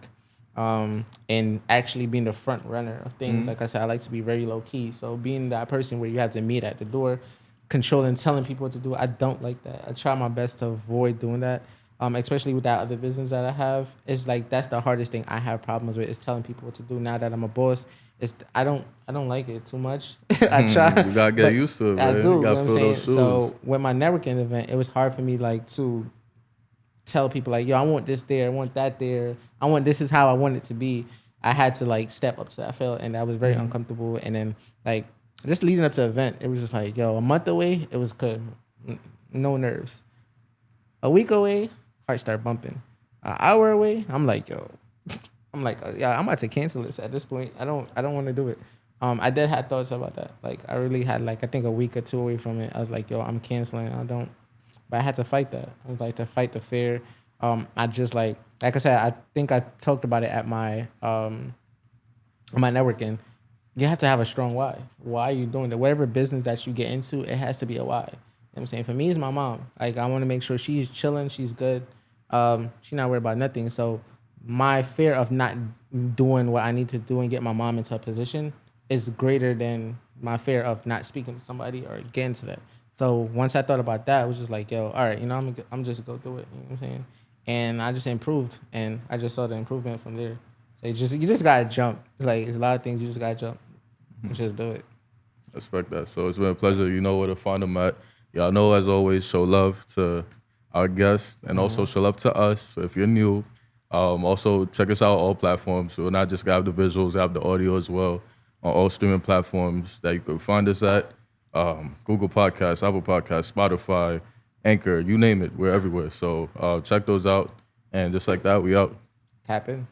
and actually being the front runner of things. Like I said, I like to be very low key. So being that person where you have to meet at the door, controlling, telling people what to do, I don't like that. I try my best to avoid doing that. Especially with that other business that I have, it's like that's the hardest thing I have problems with is telling people what to do. Now that I'm a boss, I don't like it too much. I try. You gotta get used to it, man. I do. You know what I'm saying? Those shoes. So with my networking event, it was hard for me like to tell people like, yo, I want this there, I want that there, this is how I want it to be. I had to like step up to that. I felt, and that was very uncomfortable. And then like just leading up to the event, it was just like, yo, a month away, it was good, no nerves. A week away, heart start bumping. An hour away, I'm like, yeah, I'm about to cancel this at this point. I don't want to do it. I did have thoughts about that. Like I really had like I think a week or two away from it. I was like, yo, I'm canceling. But I had to fight that. I was like to fight the fear. I just like I said, I think I talked about it at my my networking. you have to have a strong why. Why are you doing that? Whatever business that you get into, it has to be a why. You know what I'm saying? For me, it's my mom. Like, I want to make sure she's chilling, she's good. She's not worried about nothing. So my fear of not doing what I need to do and get my mom into a position is greater than my fear of not speaking to somebody or getting to that. So once I thought about that, it was just like, yo, all right, I'm just go through it. You know what I'm saying? And I just improved, and I just saw the improvement from there. So you just gotta jump. Like, there's a lot of things you just gotta jump. Just do it. Respect that. So it's been a pleasure. You know where to find them at. Y'all know, as always, show love to our guests and also show love to us if you're new. Also, check us out on all platforms. So we're not just have the visuals, we have the audio as well on all streaming platforms that you can find us at. Google Podcasts, Apple Podcasts, Spotify, Anchor, you name it. We're everywhere. So check those out. And just like that, we out. Tap in.